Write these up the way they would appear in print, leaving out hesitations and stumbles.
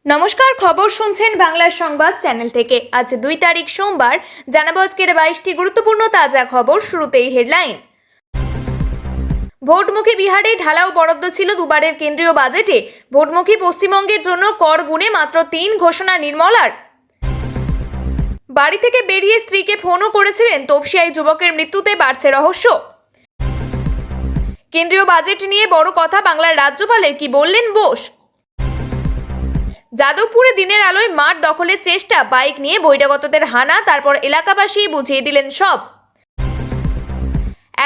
নমস্কার, খবর শুনছেন বাংলা সংবাদ চ্যানেল থেকে। আজ 2 তারিখ সোমবার। জানাবো আজকের 22টি গুরুত্বপূর্ণ তাজা খবর। শুরুতেই হেডলাইন। ভোটমুখী বিহারে ঢালাও বরাদ্দ ছিল দুবারের কেন্দ্রীয় বাজেটে। ভোটমুখী পশ্চিমবঙ্গের জন্য কর গুণে মাত্র 3 ঘোষণা নির্মলার। বাড়ি থেকে বেরিয়ে স্ত্রীকে ফোনও করেছিলেন তপসিয়ায় যুবকের মৃত্যুতে বাড়ছে রহস্য। কেন্দ্রীয় বাজেট নিয়ে বড় কথা, বাংলার রাজ্যপালের কি বললেন বোস। যাদবপুরে দিনের আলোয় মাঠ দখলের চেষ্টা, বাইক নিয়ে বহিরাগতদের হানা, তারপর এলাকাবাসী বুঝিয়ে দিলেন সব।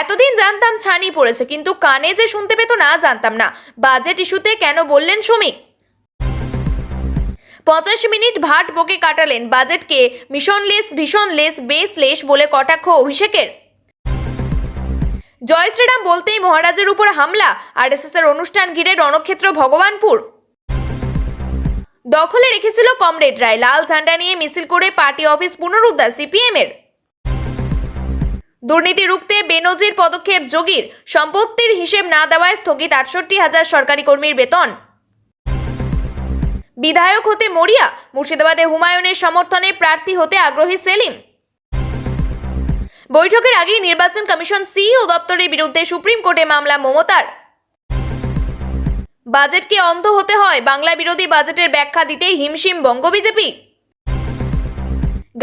এতদিন জানতাম ছানি পড়েছে, কিন্তু কানে যে শুনতে পেত না জানতাম না। বাজেট ইস্যুতে কেন বললেন শ্রমিক। 50 মিনিট ভাট বকে কাটালেন। বাজেটকে মিশনলেস, ভিশনলেস, বেসলেস বলে কটাক্ষ অভিষেকের। জয় শ্রীরাম বলতেই মহারাজের উপর হামলা। আরএসএস এর অনুষ্ঠান ঘিরে রণক্ষেত্র ভগবানপুর। দখলে রেখেছিল কমরেড রায়। লাল ঝান্ডা নিয়ে মিছিল করে পার্টি অফিস পুনরুদ্ধার সিপিএম এর। দুর্নীতি রুখতে বেনজির পদক্ষেপ যোগীর। সম্পত্তির হিসেব না দেওয়ায় স্থগিত 68,000 সরকারি কর্মীর বেতন। বিধায়ক হতে মরিয়া। মুর্শিদাবাদে হুমায়ুনের সমর্থনে প্রার্থী হতে আগ্রহী সেলিম। বৈঠকের আগেই নির্বাচন কমিশন সিইও দপ্তরের বিরুদ্ধে সুপ্রিম কোর্টে মামলা মমতার। বাজেটকে অন্ধ হতে হয়, বাংলা বিরোধী বাজেটের ব্যাখ্যা দিতে হিমশিম বঙ্গ বিজেপি।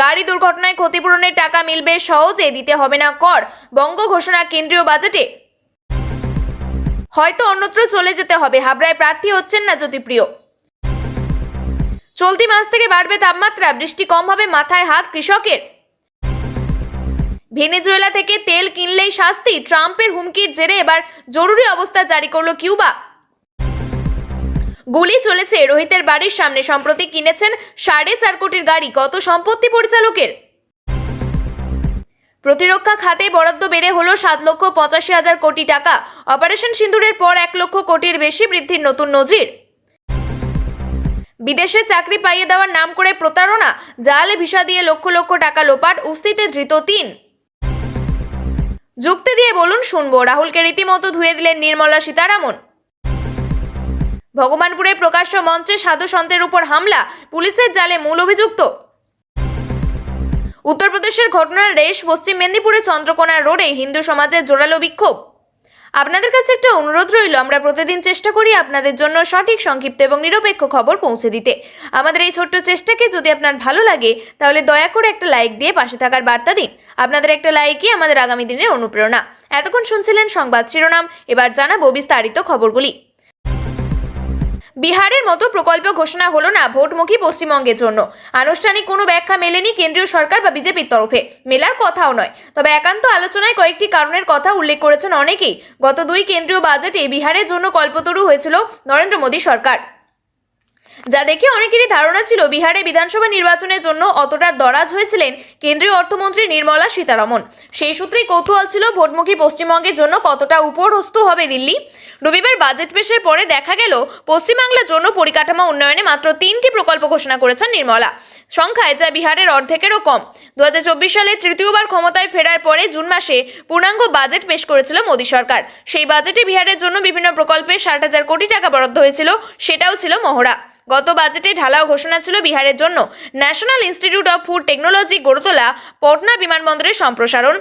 গাড়ি দুর্ঘটনায় ক্ষতিপূরণের টাকা মিলবে সহজে, দিতে হবে না কর, বঙ্গ ঘোষণা কেন্দ্রীয় বাজেটে। হয়তো অন্যত্র চলে যেতে হবে, হাবড়ায় প্রার্থী হচ্ছেন না জ্যোতিপ্রিয়। চলতি মাস থেকে বাড়বে তাপমাত্রা, বৃষ্টি কম হবে, মাথায় হাত কৃষকের। ভেনেজুয়েলা থেকে তেল কিনলেই শাস্তি, ট্রাম্পের হুমকির জেরে এবার জরুরি অবস্থা জারি করল কিউবা। গুলি চলেছে রোহিতের বাড়ির সামনে। সম্প্রতি কিনেছেন 4.5 কোটির গাড়ি। কত সম্পত্তি পরিচালকের। প্রতিরক্ষা খাতে বরাদ্দ বেড়ে হলো 7,85,000 কোটি টাকা। অপারেশন সিন্দুরের পর 1 লক্ষ কোটির বেশি বৃদ্ধির নতুন নজির। বিদেশে চাকরি পাইয়ে দেওয়ার নাম করে প্রতারণা, জাল ভিসা দিয়ে লক্ষ লক্ষ টাকা লোপাট, উস্তিতে ধৃত 3। যুক্তি দিয়ে বলুন শুনবো। রাহুলকে রীতিমতো ধুয়ে দিলেন নির্মলা সীতারামন। ভগবানপুরে প্রকাশ্য মঞ্চে সাধু সন্তের উপর হামলা, পুলিশের জালে মূল অভিযুক্ত। উত্তরপ্রদেশের ঘটনার রেশ, পশ্চিম মেদিনীপুরে চন্দ্রকোনা রোডে হিন্দু সমাজের জোরালো বিক্ষোভ। আপনাদের কাছে একটা অনুরোধ রইল, আমরা প্রতিদিন চেষ্টা করি আপনাদের জন্য সঠিক, সংক্ষিপ্ত এবং নিরপেক্ষ খবর পৌঁছে দিতে। আমাদের এই ছোট্ট চেষ্টাকে যদি আপনার ভালো লাগে তাহলে দয়া করে একটা লাইক দিয়ে পাশে থাকার বার্তা দিন। আপনাদের একটা লাইকই আমাদের আগামী দিনের অনুপ্রেরণা। এতক্ষণ শুনছিলেন সংবাদ শিরোনাম, এবার জানাবো বিস্তারিত খবরগুলি। বিহারের মতো প্রকল্প ঘোষণা হলো না ভোটমুখী পশ্চিমবঙ্গের জন্য। আনুষ্ঠানিক কোনো ব্যাখ্যা মেলেনি কেন্দ্রীয় সরকার বা বিজেপির তরফে, মেলার কথাও নয়। তবে একান্ত আলোচনায় কয়েকটি কারণের কথা উল্লেখ করেছেন অনেকেই। গত 2 কেন্দ্রীয় বাজেটে বিহারের জন্য কল্পতরু হয়েছিল নরেন্দ্র মোদী সরকার, যা দেখে অনেকেরই ধারণা ছিল বিহারে বিধানসভা নির্বাচনের জন্য অতটা দরাজ হয়েছিলেন কেন্দ্রীয় অর্থমন্ত্রী নির্মলা সীতারামন। সেই সূত্রেই কৌতূহল ছিল ভোটমুখী পশ্চিমবঙ্গের জন্য কতটা উপরহস্ত হবে দিল্লি। রবিবার বাজেট পেশের পরে দেখা গেল পশ্চিমবাংলার জন্য পরিকাঠামো উন্নয়নে মাত্র 3টি প্রকল্প ঘোষণা করেছেন নির্মলা, সংখ্যায় যা বিহারের অর্ধেকেরও কম। 2024 সালে তৃতীয়বার ক্ষমতায় ফেরার পরে জুন মাসে পূর্ণাঙ্গ বাজেট পেশ করেছিল মোদী সরকার। সেই বাজেটে বিহারের জন্য বিভিন্ন প্রকল্পে 60,000 কোটি টাকা বরাদ্দ হয়েছিল, সেটাও ছিল মহড়া। গত বাজেটে ঢালাও ঘোষণা ছিল বিহারের জন্য national institute of food technology গড়ে তোলা, পটনা বিমানবন্দরের সম্প্রসারণ,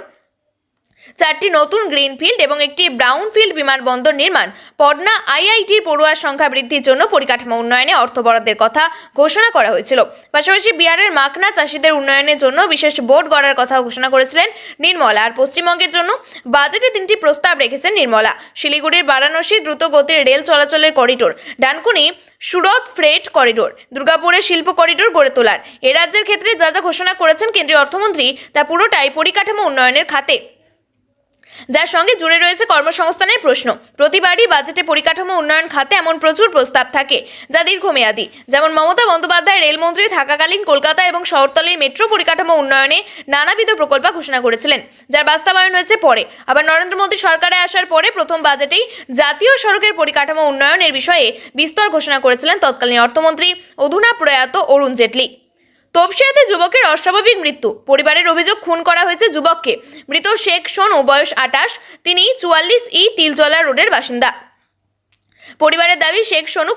4টি নতুন গ্রিনফিল্ড এবং একটি ব্রাউনফিল্ড বিমানবন্দর নির্মাণ, পটনা আইআইটির পড়ুয়ার সংখ্যা বৃদ্ধির জন্য পরিকাঠামো উন্নয়নে অর্থ বরাদ্দের কথা ঘোষণা করা হয়েছিল। পাশাপাশি বিহারের মাখনা চাষিদের উন্নয়নের জন্য বিশেষ বোর্ড গড়ার কথা ঘোষণা করেছিলেন নির্মলা। আর পশ্চিমবঙ্গের জন্য বাজেটে 3টি প্রস্তাব রেখেছেন নির্মলা। শিলিগুড়ির বারাণসী দ্রুত গতির রেল চলাচলের করিডোর, ডানকুনি সুরত ফ্রেট করিডোর, দুর্গাপুরের শিল্প করিডোর গড়ে তোলার। এ রাজ্যের ক্ষেত্রে যা যা ঘোষণা করেছেন কেন্দ্রীয় অর্থমন্ত্রী তা পুরোটাই পরিকাঠামো উন্নয়নের খাতে, যার সঙ্গে জুড়ে রয়েছে কর্মসংস্থানের প্রশ্ন। প্রতিবারই বাজেটে পরিকাঠামো উন্নয়ন খাতে এমন প্রচুর প্রস্তাব থাকে যা দীর্ঘমেয়াদী। যেমন মমতা বন্দ্যোপাধ্যায় রেলমন্ত্রী থাকাকালীন কলকাতা এবং শহরতলির মেট্রো পরিকাঠামো উন্নয়নে নানাবিধ প্রকল্প ঘোষণা করেছিলেন, যার বাস্তবায়ন হয়েছে পরে। আবার নরেন্দ্র মোদী সরকারে আসার পরে প্রথম বাজেটেই জাতীয় সড়কের পরিকাঠামো উন্নয়নের বিষয়ে বিস্তর ঘোষণা করেছিলেন তৎকালীন অর্থমন্ত্রী অধুনা প্রয়াত অরুণ জেটলি। তপসিয়াতে যুবকের অস্বাভাবিক মৃত্যু, পরিবারের অভিযোগ খুন করা হয়েছে যুবককে। মৃত শেখ সোনু, বয়স 28, তিনি 44 তিলজলা রোডের বাসিন্দা। পরিবারের দাবি, শেখ সোনু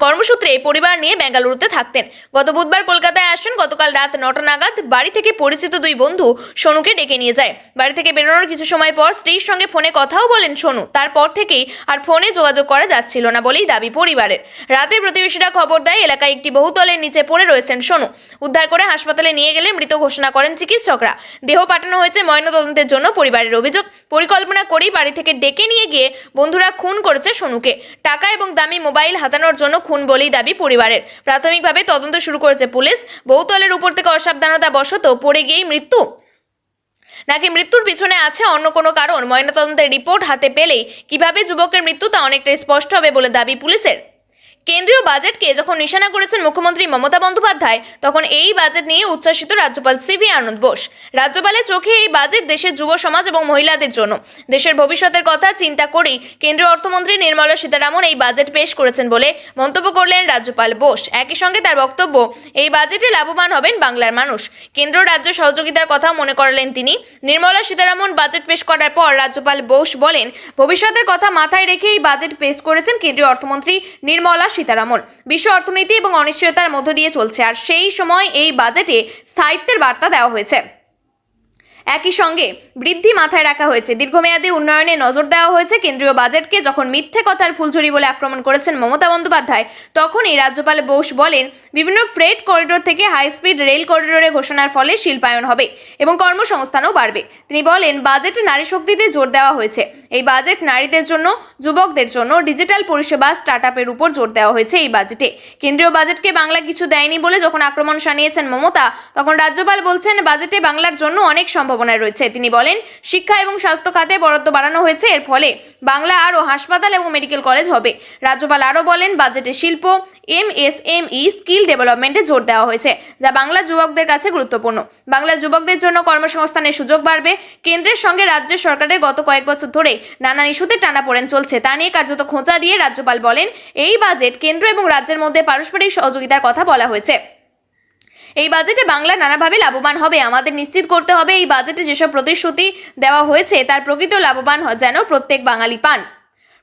কর্মসূত্রে পরিবার নিয়ে বেঙ্গালুরুতে থাকতেন। গত বুধবার কলকাতায় আসেন। গতকাল রাত 9টা নাগাদ বাড়ি থেকে পরিচিত দুই বন্ধু সোনুকে ডেকে নিয়ে যায়। বাড়ি থেকে বেরোনোর কিছু সময় পর স্ত্রীর সঙ্গে ফোনে কথাও বলেন সোনু। তারপর থেকেই আর ফোনে যোগাযোগ করা যাচ্ছিল না বলেই দাবি পরিবারের। রাতে প্রতিবেশীরা খবর দেয় এলাকায় একটি বহুতলের নিচে পড়ে রয়েছেন সোনু। উদ্ধার করে হাসপাতালে নিয়ে গেলে মৃত ঘোষণা করেন চিকিৎসকরা। দেহ পাঠানো হয়েছে ময়নাতদন্তের জন্য। পরিবারের অভিযোগ, পরিকল্পনা করেই বাড়ি থেকে ডেকে নিয়ে গিয়ে বন্ধুরা খুন করেছে সোনুকে। টাকা এবং দামি মোবাইল হাতানোর জন্য খুন বলেই দাবি পরিবারের। প্রাথমিকভাবে তদন্ত শুরু করেছে পুলিশ। বহুতলের উপর থেকে অসাবধানতা বশত পড়ে গিয়েই মৃত্যু, নাকি মৃত্যুর পিছনে আছে অন্য কোনো কারণ, ময়নাতদন্তের রিপোর্ট হাতে পেলেই কিভাবে যুবকের মৃত্যু তা অনেকটাই স্পষ্ট হবে বলে দাবি পুলিশের। কেন্দ্রীয় বাজেটকে যখন নিশানা করেছেন মুখ্যমন্ত্রী মমতা বন্দ্যোপাধ্যায়, তখন এই বাজেট নিয়ে উচ্ছ্বসিত রাজ্যপাল সিভি আনন্দ বোস। রাজ্যপালের চোখে এই বাজেট দেশের যুব সমাজ এবং মহিলাদের জন্য, দেশের ভবিষ্যতের কথা চিন্তা করেই কেন্দ্রীয় অর্থমন্ত্রী নির্মলা সীতারামন এই বাজেট পেশ করেছেন বলে মন্তব্য করলেন রাজ্যপাল বোস। একই সঙ্গে তার বক্তব্য, এই বাজেটে লাভবান হবেন বাংলার মানুষ। কেন্দ্র রাজ্য সহযোগিতার কথাও মনে করালেন তিনি। নির্মলা সীতারামন বাজেট পেশ করার পর রাজ্যপাল বোস বলেন, ভবিষ্যতের কথা মাথায় রেখে এই বাজেট পেশ করেছেন কেন্দ্রীয় অর্থমন্ত্রী নির্মলা সীতারামন। বিশ্ব অর্থনীতি এবং অনিশ্চয়তার মধ্য দিয়ে চলছে, আর সেই সময় এই বাজেটে স্থায়িত্বের বার্তা দেওয়া হয়েছে। একই সঙ্গে বৃদ্ধি মাথায় রাখা হয়েছে, দীর্ঘমেয়াদী উন্নয়নে নজর দেওয়া হয়েছে। কেন্দ্রীয় বাজেটকে যখন মিথ্যে কথার ফুলঝুরি বলে আক্রমণ করেছেন মমতা বন্দ্যোপাধ্যায়, তখনই রাজ্যপাল বোস বলেন, বিভিন্ন ফ্রেট করিডোর থেকে হাই স্পিড রেল করিডোরে ঘোষণার ফলে শিল্পায়ন হবে এবং কর্মসংস্থানও বাড়বে। তিনি বলেন, বাজেটে নারী শক্তিতে জোর দেওয়া হয়েছে। এই বাজেট নারীদের জন্য, যুবকদের জন্য, ডিজিটাল পরিষেবা, স্টার্টআপের উপর জোর দেওয়া হয়েছে এই বাজেটে। কেন্দ্রীয় বাজেটকে বাংলা কিছু দেয়নি বলে যখন আক্রমণ শানিয়েছেন মমতা, তখন রাজ্যপাল বলছেন, বাজেটে বাংলার জন্য অনেক সম্ভাবনা রয়েছে। তিনি বলেন, শিক্ষা এবং স্বাস্থ্য খাতে বরাদ্দ বাড়ানো হয়েছে। এর ফলে বাংলা আরও হাসপাতাল এবং মেডিকেল কলেজ হবে। রাজ্যপাল আরও বলেন, বাজেটে শিল্প, MSME, স্কিল ডেভেলপমেন্টে জোর দেওয়া হয়েছে, যা বাংলার যুবকদের কাছে গুরুত্বপূর্ণ। বাংলার যুবকদের জন্য কর্মসংস্থানের সুযোগ বাড়বে। কেন্দ্রের সঙ্গে রাজ্য সরকারের গত কয়েক বছর ধরে নানান ইস্যুতে টানাপোড়েন চলছে, তা নিয়ে কার্যত খোঁচা দিয়ে রাজ্যপাল বলেন, এই বাজেট কেন্দ্র এবং রাজ্যের মধ্যে পারস্পরিক সহযোগিতার কথা বলা হয়েছে। এই বাজেটে বাংলা নানাভাবে লাভবান হবে। আমাদের নিশ্চিত করতে হবে এই বাজেটে যেসব প্রতিশ্রুতি দেওয়া হয়েছে তার প্রকৃত লাভবান যেন প্রত্যেক বাঙালি পান।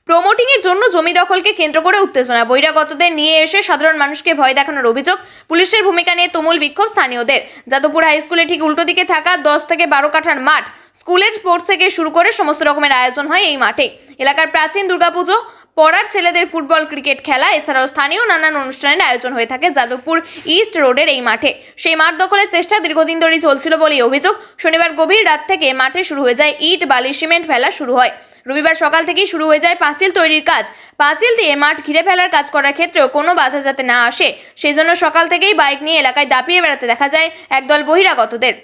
প্রমোটিংয়ের জন্য জমি দখলকে কেন্দ্র করে উত্তেজনা, বহিরাগতদের নিয়ে এসে সাধারণ মানুষকে ভয় দেখানোর অভিযোগ, পুলিশের ভূমিকা নিয়ে তুমুল বিক্ষোভ স্থানীয়দের। যাদবপুর হাই স্কুলে ঠিক উল্টো দিকে থাকা 10 থেকে 12 কাঠার মাঠ, স্কুলের স্পোর্টস থেকে শুরু করে সমস্ত রকমের আয়োজন হয় এই মাঠে। এলাকার প্রাচীন দুর্গাপুজো, পড়ার ছেলেদের ফুটবল, ক্রিকেট খেলা, এছাড়াও স্থানীয় নানান অনুষ্ঠানের আয়োজন হয়ে থাকে যাদবপুর ইস্ট রোডের এই মাঠে। সেই মাঠ দখলের চেষ্টা দীর্ঘদিন ধরেই চলছিল বলেই অভিযোগ। শনিবার গভীর রাত থেকে মাঠে শুরু হয়ে যায় ইট, বালি, সিমেন্ট ফেলা শুরু হয়। রবিবার সকাল থেকেই শুরু হয়ে যায় পাঁচিল তৈরির কাজ। পাঁচিল দিয়ে মাঠ ঘিরে ফেলার কাজ করার ক্ষেত্রেও কোনো বাধা যাতে না আসে, সেই জন্য সকাল থেকেই বাইক নিয়ে এলাকায় দাপিয়ে বেড়াতে দেখা যায় একদল বহিরাগতদের,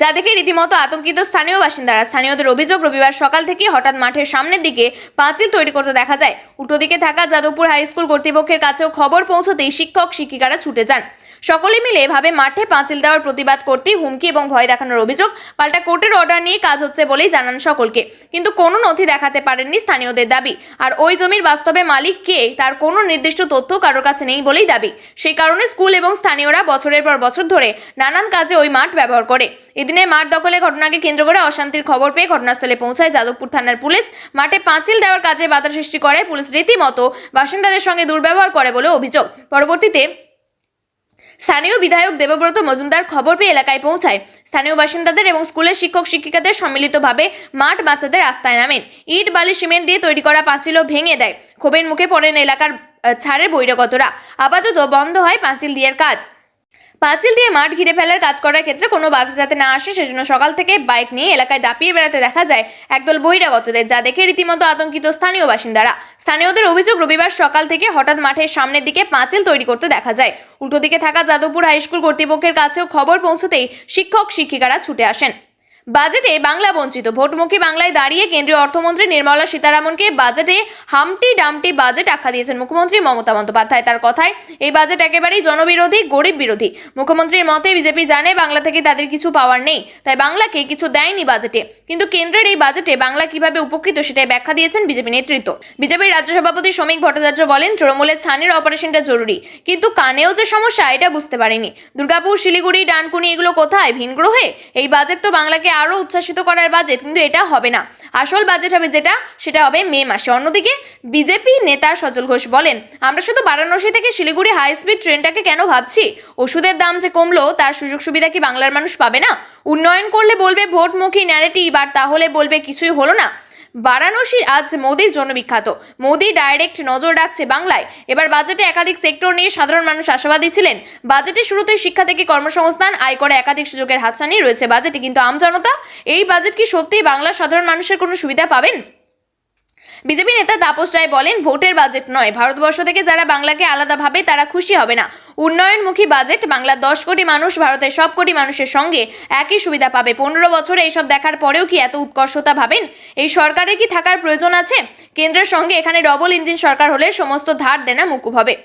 যা দেখে রীতিমতো আতঙ্কিত স্থানীয় বাসিন্দারা। স্থানীয়দের অভিযোগ, রবিবার সকাল থেকে হঠাৎ মাঠের সামনের দিকে পাঁচিল তৈরি করতে দেখা যায়। উল্টো দিকে থাকা যাদবপুর হাই স্কুল কর্তৃপক্ষের কাছেও খবর পৌঁছতেই শিক্ষক শিক্ষিকারা ছুটে যান। সকলে মিলে এভাবে মাঠে পাঁচিল দেওয়ার প্রতিবাদ করতেই হুমকি এবং ভয় দেখানোর অভিযোগ। পাল্টা কোর্টের অর্ডার নিয়ে কাজ হচ্ছে বলেই জানান সকলকে, কিন্তু কোনো নথি দেখাতে পারেননি স্থানীয়দের দাবি। আর ওই জমির বাস্তবে মালিক কে তার কোনো নির্দিষ্ট তথ্য কারোর কাছে নেই বলেই দাবি। সেই কারণে স্কুল এবং স্থানীয়রা বছরের পর বছর ধরে নানান কাজে ওই মাঠ ব্যবহার করে। এদিনে মাঠ দখলের ঘটনাকে কেন্দ্র করে অশান্তির খবর পেয়ে ঘটনাস্থলে পৌঁছায় যাদবপুর থানার পুলিশ। মাঠে পাঁচিল দেওয়ার কাজে বাধা সৃষ্টি করে পুলিশ রীতিমতো বাসিন্দাদের সঙ্গে দুর্ব্যবহার করে বলে অভিযোগ। পরবর্তীতে স্থানীয় বিধায়ক দেবব্রত মজুমদার খবর পেয়ে এলাকায় পৌঁছায়। স্থানীয় বাসিন্দাদের এবং স্কুলের শিক্ষক শিক্ষিকাদের সম্মিলিতভাবে মাঠ বাঁচাতে রাস্তায় নামেন। ইট, বালি, সিমেন্ট দিয়ে তৈরি করা পাঁচিলও ভেঙে দেয়। ক্ষোভের মুখে পড়েন এলাকার ছাড়ের বহিরাগতরা। আপাতত বন্ধ হয় পাঁচিল দিয়ের কাজ। পাঁচিল দিয়ে মাঠ ঘিরে ফেলার কাজ করার ক্ষেত্রে কোনো বাধা যাতে না আসে, সেজন্য সকাল থেকে বাইক নিয়ে এলাকায় দাপিয়ে বেড়াতে দেখা যায় একদল বহিরাগতদের, যা দেখে রীতিমতো আতঙ্কিত স্থানীয় বাসিন্দারা। স্থানীয়দের অভিযোগ, রবিবার সকাল থেকে হঠাৎ মাঠের সামনের দিকে পাঁচিল তৈরি করতে দেখা যায়। উল্টো দিকে থাকা যাদবপুর হাই স্কুল কর্তৃপক্ষের কাছেও খবর পৌঁছতেই শিক্ষক শিক্ষিকারা ছুটে আসেন। বাজেটে বাংলা বঞ্চিত, ভোটমুখী বাংলায় দাঁড়িয়ে কেন্দ্রীয় অর্থমন্ত্রী নির্মলা সীতারামনকে বাজেটে হামটি ডামটি বাজেট আখ্যা দিয়েছেন মুখ্যমন্ত্রী মমতা বন্দ্যোপাধ্যায়। তার কথায়, এই বাজেট একেবারেই জনবিরোধী, গরিব বিরোধী। মুখ্যমন্ত্রীর মতে, বিজেপি জানে বাংলা থেকে তাদের কিছু পাওয়ার নেই, তাই বাংলাকে কিছু দেয়নি বাজেটে। কিন্তু কেন্দ্রের এই বাজেটে বাংলা কিভাবে উপকৃত সেটাই ব্যাখ্যা দিয়েছেন বিজেপি নেতৃত্ব। বিজেপির রাজ্য সভাপতি শ্রমিক ভট্টাচার্য বলেন, তৃণমূলের ছানির অপারেশনটা জরুরি, কিন্তু কানেও যে সমস্যা এটা বুঝতে পারেনি। দুর্গাপুর, শিলিগুড়ি, ডানকুনি এগুলো কোথায়? ভিন গ্রহে? এই বাজেট তো বাংলাকে আরও উচ্ছ্বাসিত করার বাজেট, কিন্তু এটা হবে না। আসল বাজেট হবে সেটা হবে মে মাসে। অন্যদিকে বিজেপি নেতা সজল ঘোষ বলেন, আমরা শুধু বারাণসী থেকে শিলিগুড়ি হাই স্পিড ট্রেনটাকে কেন ভাবছি? ওষুধের দাম যে কমলো তার সুযোগ সুবিধা কি বাংলার মানুষ পাবে না? উন্নয়ন করলে বলবে ভোটমুখী ন্যারেটিভ, আর তাহলে বলবে কিছুই হলো না। বারাণসী আজ মোদির জন্য বিখ্যাত। মোদি ডাইরেক্ট নজর রাখছে বাংলায়। এবার বাজেটে একাধিক সেক্টর নিয়ে সাধারণ মানুষ আশাবাদী ছিলেন। বাজেটের শুরুতে শিক্ষা থেকে কর্মসংস্থান, আয়করে একাধিক সুযোগের হাতছানি রয়েছে বাজেটে, কিন্তু আমজনতা এই বাজেট কি সত্যিই বাংলার সাধারণ মানুষের কোনো সুবিধা পাবেন? বিজেপি নেতা তাপস রায় বলেন, ভোটের বাজেট নয়, ভারতবর্ষ থেকে যারা বাংলাকে আলাদা ভাবে তারা খুশি হবে না। উন্নয়নমুখী বাজেট। বাংলার 10 কোটি মানুষ ভারতের সব কোটি মানুষের সঙ্গে একই সুবিধা পাবে। 15 বছরে এইসব দেখার পরেও কি এত উৎকর্ষতা ভাবেন? এই সরকারের কি থাকার প্রয়োজন আছে? কেন্দ্রের সঙ্গে এখানে ডবল ইঞ্জিন সরকার হলে সমস্ত ধার দেনা মকুব হবে।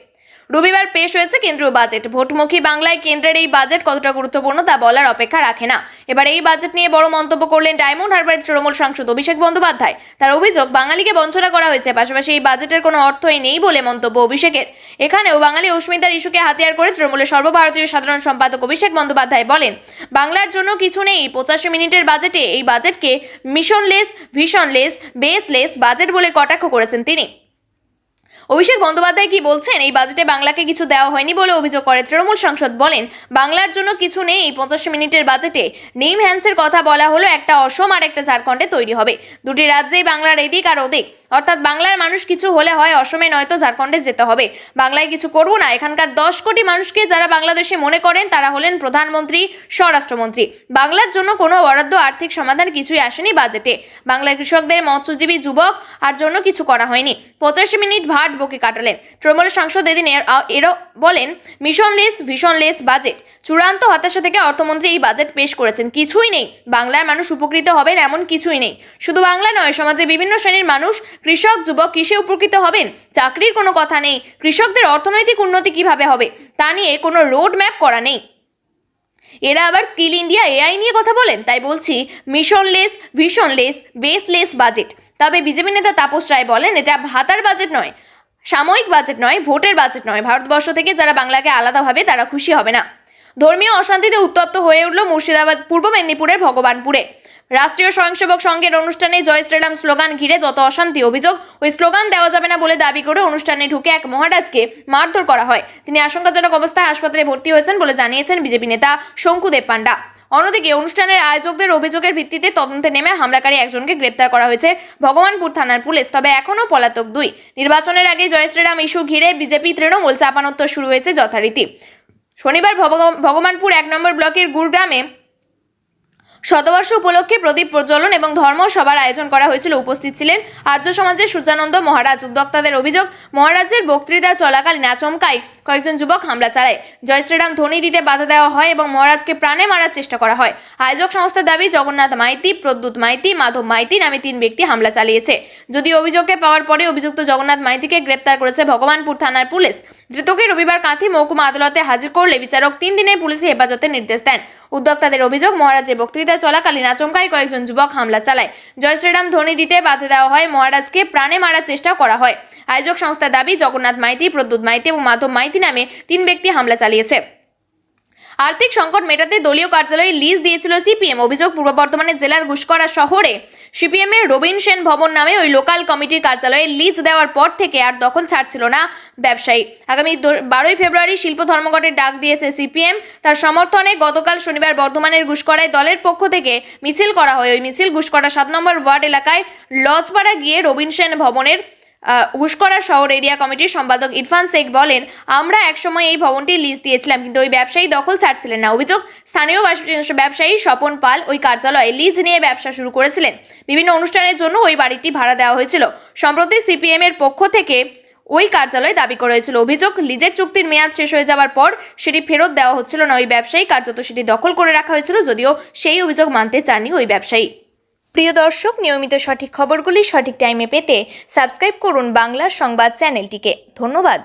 রবিবার পেশ হয়েছে কেন্দ্রীয় বাজেট। ভোটমুখী বাংলায় কেন্দ্রের এই বাজেট কতটা গুরুত্বপূর্ণ তা বলার অপেক্ষা রাখে না। এবার এই বাজেট নিয়ে বড় মন্তব্য করলেন ডায়মন্ড হারবারের তৃণমূল সাংসদ অভিষেক বন্দ্যোপাধ্যায়। তার অভিযোগ, বাঙালিকে বঞ্চনা করা হয়েছে, পাশাপাশি এই বাজেটের কোনো অর্থই নেই বলে মন্তব্য অভিষেকের। এখানেও বাঙালি অস্মিতার ইস্যুকে হাতিয়ার করে তৃণমূলের সর্বভারতীয় সাধারণ সম্পাদক অভিষেক বন্দ্যোপাধ্যায় বলেন, বাংলার জন্য কিছু নেই। 85 মিনিটের বাজেটে এই বাজেটকে মিশনলেস, ভিশনলেস, বেসলেস বাজেট বলে কটাক্ষ করেছেন তিনি। অভিষেক বন্দ্যোপাধ্যায় কি বলছেন? এই বাজেটে বাংলাকে কিছু দেওয়া হয়নি বলে অভিযোগ করে তৃণমূল সাংসদ বলেন, বাংলার জন্য কিছু নেই। 85 মিনিটের বাজেটে নেম হ্যান্সের কথা বলা হলো, একটা অসম আর একটা ঝাড়খণ্ডে তৈরি হবে। দুটি রাজ্যেই বাংলার এদিক আর ওদিক, অর্থাৎ বাংলার মানুষ কিছু হলে হয় অসমে নয়তো ঝাড়খণ্ডে যেতে হবে। বাংলায় কিছু করবো না। এখানকার 10 কোটি মানুষকে যারা বাংলাদেশে মনে করেন তারা হলেন প্রধানমন্ত্রী, স্বরাষ্ট্রমন্ত্রী। বাংলার জন্য কোনো বরাদ্দ, আর্থিক সমাধান কিছুই আসেনি বাজেটে। বাংলার কৃষকদের, মৎস্যজীবী, যুবক আর জন্য কিছু করা হয়নি। 85 মিনিট ভাট বকে কাটালেন তৃণমূলের সাংসদ। এদিন এরও বলেন, মিশনলেস, ভিশনলেস বাজেট। চূড়ান্ত হতাশা থেকে অর্থমন্ত্রী এই বাজেট পেশ করেছেন। কিছুই নেই, বাংলার মানুষ উপকৃত হবেন এমন কিছুই নেই। শুধু বাংলা নয়, সমাজে বিভিন্ন শ্রেণীর মানুষ, কৃষক, যুবক কিসে উপকৃত হবেন? চাকরির কোনো কথা নেই। কৃষকদের অর্থনৈতিক উন্নতি কিভাবে হবে তা নিয়ে কোনো রোড ম্যাপ করা নেই। এরা আবার স্কিল ইন্ডিয়া, এআই নিয়ে কথা বলেন। তাই বলছি, মিশনলেস, ভিশনলেস, বেসলেস বাজেট। তবে বিজেপি নেতা তাপস রায় বলেন, এটা ভাতার বাজেট নয়, সাময়িক বাজেট নয়, ভোটের বাজেট নয়। ভারতবর্ষ থেকে যারা বাংলাকে আলাদা ভাবে তারা খুশি হবে না। ধর্মীয় অশান্তিতে উত্তপ্ত হয়ে উঠল মুর্শিদাবাদ, পূর্ব মেদিনীপুরের ভগবানপুরে। রাষ্ট্রীয় স্বয়ংসেবক সংঘের অনুষ্ঠানে জয় শ্রীরাম স্লোগান ঘিরে যত অশান্তি। অভিযোগ, ওই স্লোগান দেওয়া যাবে না বলে দাবি করে অনুষ্ঠানে ঢুকে এক মহারাজকে মারধর করা হয়। তিনি আশঙ্কাজনক অবস্থায় হাসপাতালে ভর্তি হয়েছেন বলে জানিয়েছেন বিজেপি নেতা শঙ্কুদেব পান্ডা। অন্যদিকে অনুষ্ঠানের আয়োজকদের অভিযোগের ভিত্তিতে তদন্তে নেমে হামলাকারী একজনকে গ্রেপ্তার করা হয়েছে ভগবানপুর থানার পুলিশ। তবে এখনও পলাতক 2। নির্বাচনের আগে জয় শ্রীরাম ইস্যু ঘিরে বিজেপি তৃণমূল চাপানোত্তর শুরু হয়েছে যথারীতি। শনিবার ভগবানপুর 1 নম্বর ব্লকের গুরগ্রামে শতবর্ষ উপলক্ষে প্রদীপ প্রজ্বলন এবং ধর্মসভার আয়োজন করা হয়েছিল। উপস্থিত ছিলেন আর্য সমাজের সূর্যানন্দ মহারাজ। উদ্যোক্তাদের অভিযোগ, মহারাজের বক্তৃতা চলাকালীন আচমকাই কয়েকজন যুবক হামলা চালায়। জয় শ্রীরাম ধ্বনি দিতে বাধা দেওয়া হয় এবং মহারাজকে প্রাণে মারার চেষ্টা করা হয়। আয়োজক সংস্থার দাবি, জগন্নাথ মাইতি, প্রদ্যুৎ মাইতি, মাধব মাইতি নামে 3 ব্যক্তি হামলা চালিয়েছে। যদিও অভিযোগকে পাওয়ার পরে অভিযুক্ত জগন্নাথ মাইতিকে গ্রেপ্তার করেছে ভগবানপুর থানার পুলিশ। ধৃতকে রবিবার কাঁথি মহকুমা আদালতে হাজির করলে বিচারক 3 দিনের পুলিশি হেফাজতের নির্দেশ দেন। উদ্যোক্তাদের অভিযোগ, মহারাজের বক্তৃতা চলাকালীন আচমকাই কয়েকজন যুবক হামলা চালায়। জয় শ্রীরাম ধ্বনি দিতে বাধা দেওয়া হয়, মহারাজকে প্রাণে মারার চেষ্টা করা হয়। আয়োজক সংস্থার দাবি, জগন্নাথ মাইতি, প্রদ্যুৎ মাইতি এবং মাধব মাইতি নামে 3 ব্যক্তি হামলা চালিয়েছে। আর্থিক সংকট মেটাতে দলীয় কার্যালয়ে লিজ দিয়েছিল সিপিএম। অভিযোগ, পূর্ব বর্ধমানের জেলার গুসকরা শহরে সিপিএম এর রবীন সেন ভবন নামে ওই লোকাল কমিটির কার্যালয়ে লিজ দেওয়ার পর থেকে আর দখল ছাড়ছিল না ব্যবসায়ী। আগামী 12ই ফেব্রুয়ারি শিল্প ধর্মঘটের ডাক দিয়েছে সিপিএম। তার সমর্থনে গতকাল শনিবার বর্ধমানের গুসকরায় দলের পক্ষ থেকে মিছিল করা হয়। ওই মিছিল গুসকরা 7 নম্বর ওয়ার্ড এলাকায় লজপাড়া গিয়ে রবীন সেন ভবনের গুসকরা শহর এরিয়া কমিটির সম্পাদক ইরফান শেখ বলেন, আমরা একসময় এই ভবনটি লিজ দিয়েছিলাম, কিন্তু ওই ব্যবসায়ী দখল ছাড়ছিলেন না। অভিযোগ, স্থানীয় ব্যবসায়ী স্বপন পাল ওই কার্যালয়ে লিজ নিয়ে ব্যবসা শুরু করেছিলেন। বিভিন্ন অনুষ্ঠানের জন্য ওই বাড়িটি ভাড়া দেওয়া হয়েছিল। সম্প্রতি সিপিএম এর পক্ষ থেকে ওই কার্যালয় দাবি করা হয়েছিল। অভিযোগ, লিজের চুক্তির মেয়াদ শেষ হয়ে যাওয়ার পর সেটি ফেরত দেওয়া হচ্ছিল না। ওই ব্যবসায়ী কার্যত সেটি দখল করে রাখা হয়েছিল, যদিও সেই অভিযোগ মানতে চাননি ওই ব্যবসায়ী। প্রিয় দর্শক, নিয়মিত সঠিক খবরগুলি সঠিক টাইমে পেতে সাবস্ক্রাইব করুন বাংলা সংবাদ চ্যানেলটিকে। ধন্যবাদ।